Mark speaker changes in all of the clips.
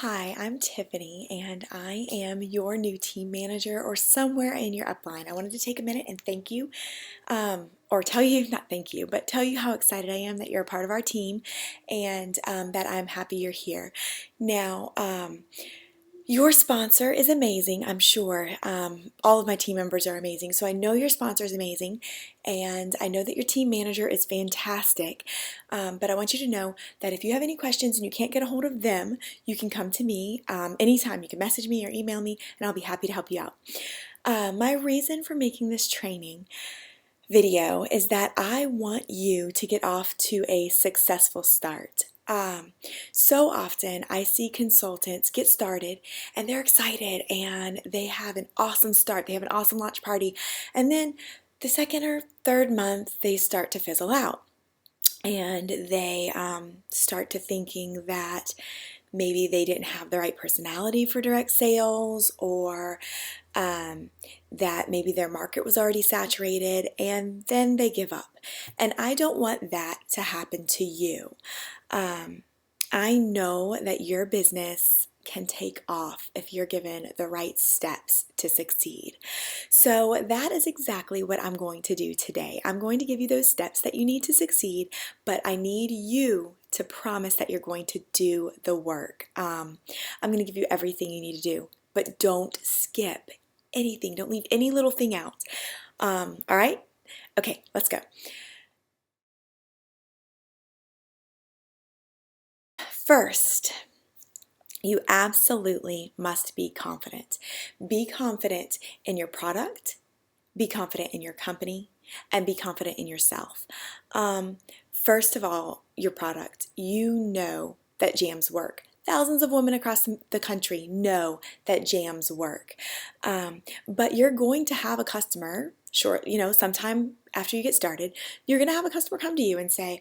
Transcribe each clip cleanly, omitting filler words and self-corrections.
Speaker 1: Hi, I'm Tiffany, and I am your new team manager or somewhere in your upline. I wanted to take a minute and thank you, or tell you, not thank you, but tell you how excited I am that you're a part of our team and that I'm happy you're here. Now, your sponsor is amazing, I'm sure. All of my team members are amazing, so I know your sponsor is amazing, and I know that your team manager is fantastic. But I want you to know that if you have any questions and you can't get a hold of them, you can come to me anytime. You can message me or email me, and I'll be happy to help you out. My reason for making this training video is that I want you to get off to a successful start. So often I see consultants get started and they're excited and they have an awesome start. They have an awesome launch party. And then the second or third month, they start to fizzle out and they start to thinking that maybe they didn't have the right personality for direct sales, or that maybe their market was already saturated, and then they give up. And I don't want that to happen to you. I know that your business can take off if you're given the right steps to succeed. So that is exactly what I'm going to do today. I'm going to give you those steps that you need to succeed, but I need you to promise that you're going to do the work. I'm going to give you everything you need to do, but don't skip anything. Don't leave any little thing out. All right? Okay, let's go. First, you absolutely must be confident. Be confident in your product, be confident in your company, and be confident in yourself. First of all, your product. You know that jams work. Thousands of women across the country know that jams work. But you're going to have a customer, sometime after you get started, you're going to have a customer come to you and say,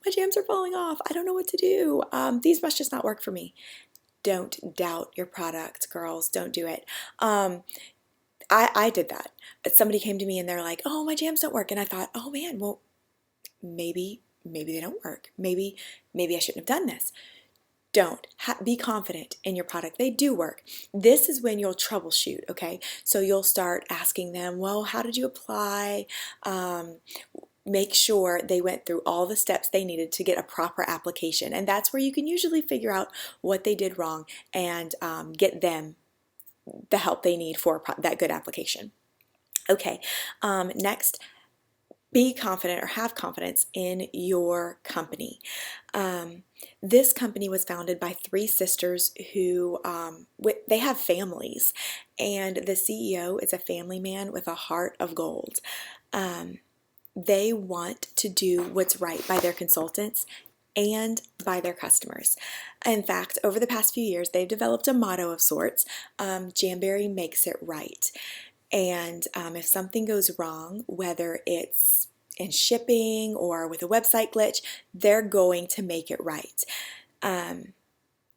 Speaker 1: my jams are falling off. I don't know what to do. These must just not work for me. Don't doubt your product, girls. Don't do it. I did that. Somebody came to me and they're like, oh, my jams don't work. And I thought, oh man, well, maybe they don't work. Maybe I shouldn't have done this. Don't. Be confident in your product. They do work. This is when you'll troubleshoot, okay? So you'll start asking them, well, how did you apply? Make sure they went through all the steps they needed to get a proper application. And that's where you can usually figure out what they did wrong and get them the help they need for that good application. Okay, next, be confident or have confidence in your company. This company was founded by three sisters who they have families, and the CEO is a family man with a heart of gold. They want to do what's right by their consultants and by their customers. In fact, over the past few years, they've developed a motto of sorts. Jamberry makes it right. And if something goes wrong, whether it's in shipping or with a website glitch, they're going to make it right.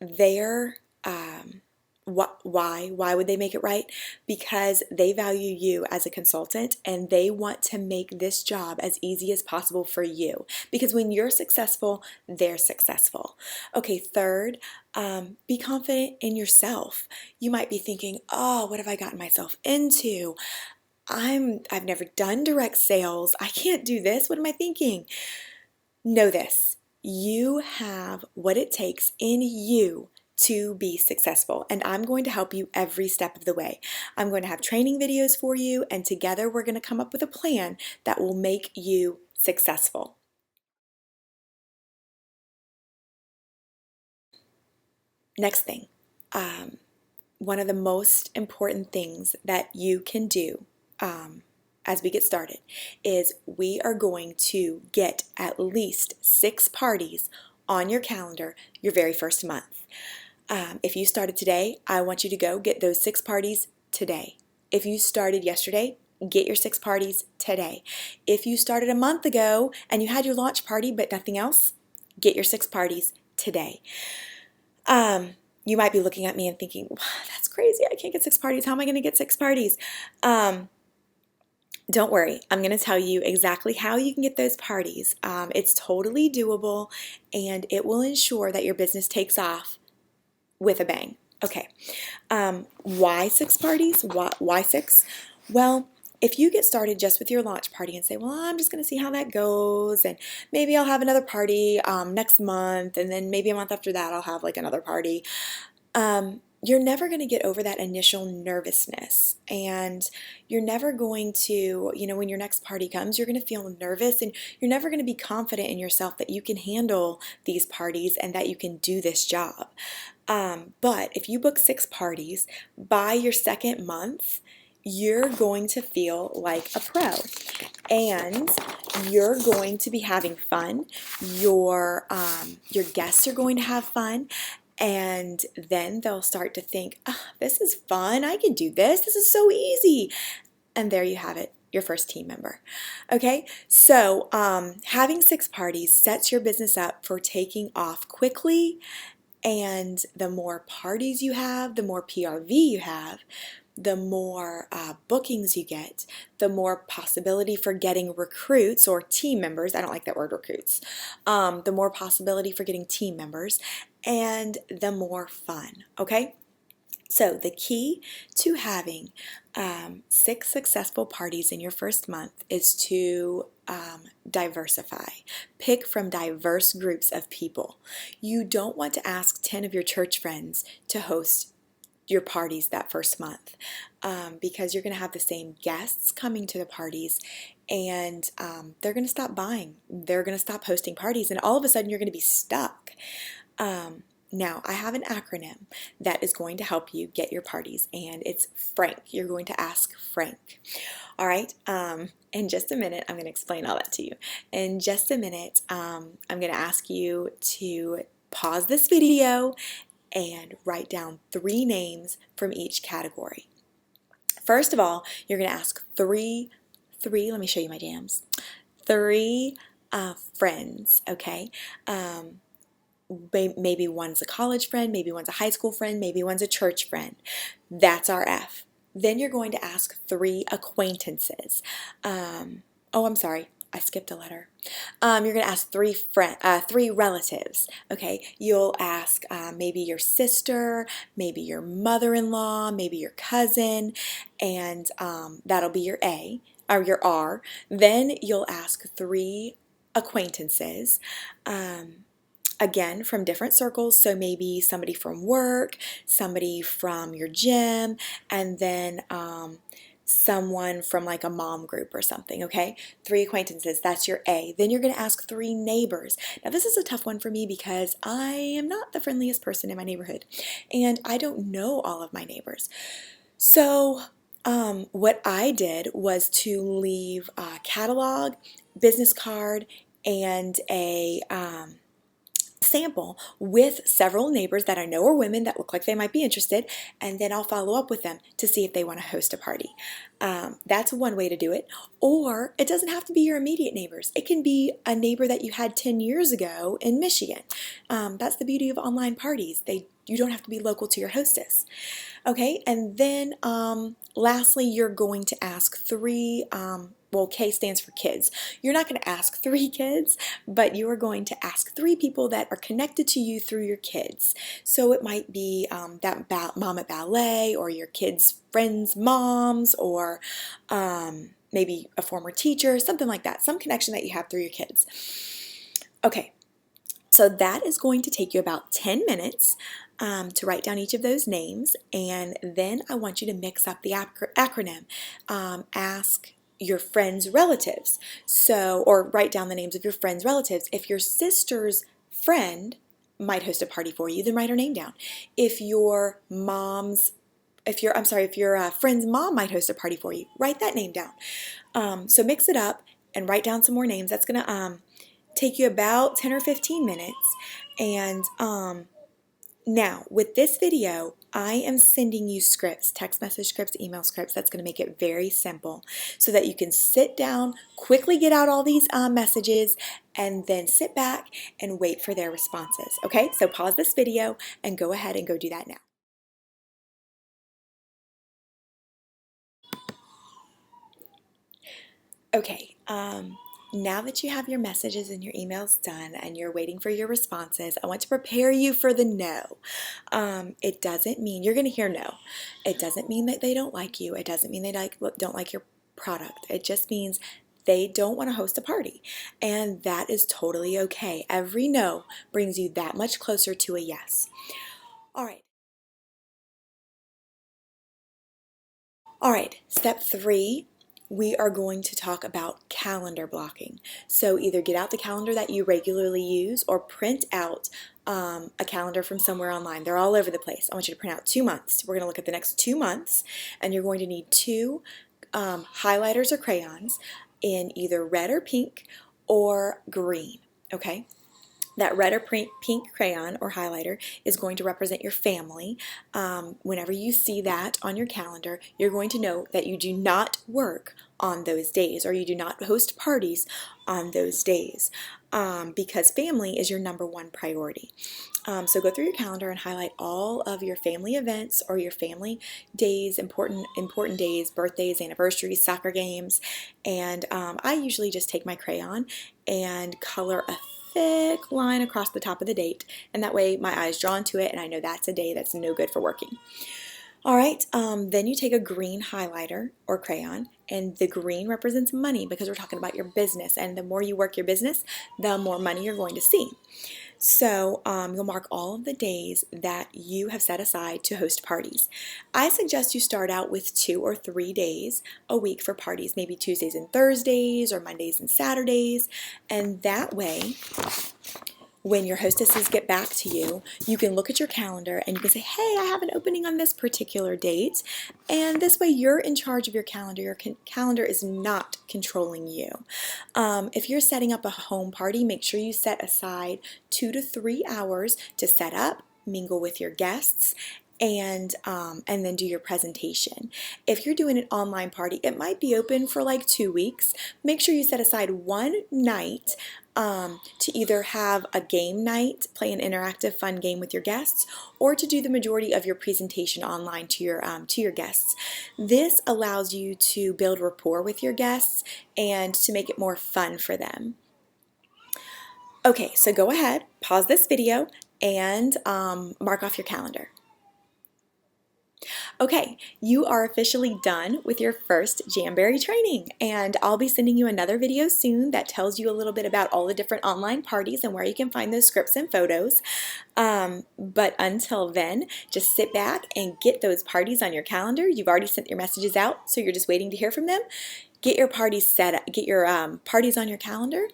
Speaker 1: They're why would they make it right? Because they value you as a consultant and they want to make this job as easy as possible for you, because when you're successful, they're successful. Okay, third, be confident in yourself. You might be thinking, oh, what have I gotten myself into? I've never done direct sales. I can't do this. What am I thinking? Know this. You have what it takes in you to be successful, and I'm going to help you every step of the way. I'm going to have training videos for you, and together we're going to come up with a plan that will make you successful. Next thing, one of the most important things that you can do as we get started is we are going to get at least 6 parties on your calendar your very first month. If you started today, I want you to go get those 6 parties today. If you started yesterday, get your 6 parties today. If you started a month ago and you had your launch party but nothing else, get your 6 parties today. You might be looking at me and thinking, wow, that's crazy. I can't get 6 parties. How am I going to get 6 parties? Don't worry. I'm going to tell you exactly how you can get those parties. It's totally doable, and it will ensure that your business takes off with a bang. Okay, why 6 parties? Why 6? Well, if you get started just with your launch party and say, well, I'm just going to see how that goes, and maybe I'll have another party next month, and then maybe a month after that I'll have like another party, you're never going to get over that initial nervousness, and you're never going to, when your next party comes, you're going to feel nervous, and you're never going to be confident in yourself that you can handle these parties and that you can do this job. But if you book 6 parties, by your second month, you're going to feel like a pro, and you're going to be having fun. Your guests are going to have fun, and then they'll start to think, oh, this is fun. I can do this. This is so easy. And there you have it, your first team member. Okay, so having 6 parties sets your business up for taking off quickly. And the more parties you have, the more PRV you have, the more bookings you get, the more possibility for getting recruits or team members. I don't like that word, recruits. The more possibility for getting team members, and the more fun. Okay? So the key to having 6 successful parties in your first month is to diversify. Pick from diverse groups of people. You don't want to ask 10 of your church friends to host your parties that first month, because you're going to have the same guests coming to the parties, and they're going to stop buying. They're going to stop hosting parties, and all of a sudden you're going to be stuck. Now, I have an acronym that is going to help you get your parties, and it's FRANK. You're going to ask Frank. All right, in just a minute, I'm going to explain all that to you. In just a minute, I'm going to ask you to pause this video and write down 3 names from each category. First of all, you're going to ask three, let me show you my jams, 3 friends, okay? Maybe one's a college friend, maybe one's a high school friend, maybe one's a church friend. That's our F. Then you're going to ask 3 acquaintances. Oh, I'm sorry, I skipped a letter. You're going to ask 3 relatives. Okay, you'll ask maybe your sister, maybe your mother-in-law, maybe your cousin, and that'll be your A or your R. Then you'll ask 3 acquaintances. Again, from different circles, so maybe somebody from work, somebody from your gym, and then someone from like a mom group or something, okay? 3 acquaintances, that's your A. Then you're going to ask 3 neighbors. Now, this is a tough one for me because I am not the friendliest person in my neighborhood, and I don't know all of my neighbors. So what I did was to leave a catalog, business card, and a sample with several neighbors that I know are women that look like they might be interested, and then I'll follow up with them to see if they want to host a party. That's one way to do it. Or it doesn't have to be your immediate neighbors. It can be a neighbor that you had 10 years ago in Michigan. That's the beauty of online parties. You don't have to be local to your hostess. Okay, and then lastly, you're going to ask 3, well, K stands for kids. You're not going to ask 3 kids, but you are going to ask 3 people that are connected to you through your kids. So it might be that mom at ballet, or your kids' friends' moms, or maybe a former teacher, something like that, some connection that you have through your kids. Okay, so that is going to take you about 10 minutes to write down each of those names, and then I want you to mix up the acronym. Ask your friends' relatives, or write down the names of your friends' relatives. If your sister's friend might host a party for you, then write her name down. If your friend's mom might host a party for you, write that name down. So mix it up and write down some more names. That's going to take you about 10 or 15 minutes. And now, with this video, I am sending you scripts, text message scripts, email scripts. That's going to make it very simple so that you can sit down, quickly get out all these messages, and then sit back and wait for their responses. Okay, so pause this video and go ahead and go do that now. Okay, now that you have your messages and your emails done and you're waiting for your responses, I want to prepare you for the no. It doesn't mean you're going to hear no. It doesn't mean that they don't like you. It doesn't mean they don't like your product. It just means they don't want to host a party. And that is totally okay. Every no brings you that much closer to a yes. All right. All right, step 3, we are going to talk about calendar blocking. So either get out the calendar that you regularly use or print out a calendar from somewhere online. They're all over the place. I want you to print out 2 months. We're going to look at the next 2 months, and you're going to need 2 highlighters or crayons in either red or pink or green, okay? That red or pink crayon or highlighter is going to represent your family. Whenever you see that on your calendar, you're going to know that you do not work on those days or you do not host parties on those days because family is your #1 priority. So go through your calendar and highlight all of your family events or your family days, important days, birthdays, anniversaries, soccer games, and I usually just take my crayon and color a thick line across the top of the date, and that way my eye's drawn to it and I know that's a day that's no good for working. All right, then you take a green highlighter or crayon, and the green represents money because we're talking about your business, and the more you work your business, the more money you're going to see. So you'll mark all of the days that you have set aside to host parties. I suggest you start out with 2 or 3 days a week for parties, maybe Tuesdays and Thursdays or Mondays and Saturdays, and that way when your hostesses get back to you, you can look at your calendar and you can say, hey, I have an opening on this particular date. And this way you're in charge of your calendar. Your calendar is not controlling you. If you're setting up a home party, make sure you set aside 2 to 3 hours to set up, mingle with your guests, and then do your presentation. If you're doing an online party, it might be open for like 2 weeks. Make sure you set aside one night to either have a game night, play an interactive fun game with your guests, or to do the majority of your presentation online to your guests. This allows you to build rapport with your guests and to make it more fun for them. Okay, so go ahead, pause this video, and mark off your calendar. Okay, you are officially done with your first Jamberry training, and I'll be sending you another video soon that tells you a little bit about all the different online parties and where you can find those scripts and photos. But until then, just sit back and get those parties on your calendar. You've already sent your messages out, so you're just waiting to hear from them. Get your parties set up, get your parties on your calendar,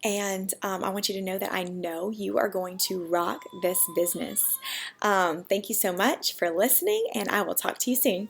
Speaker 1: and I want you to know that I know you are going to rock this business. Thank you so much for listening, and I will talk to you soon.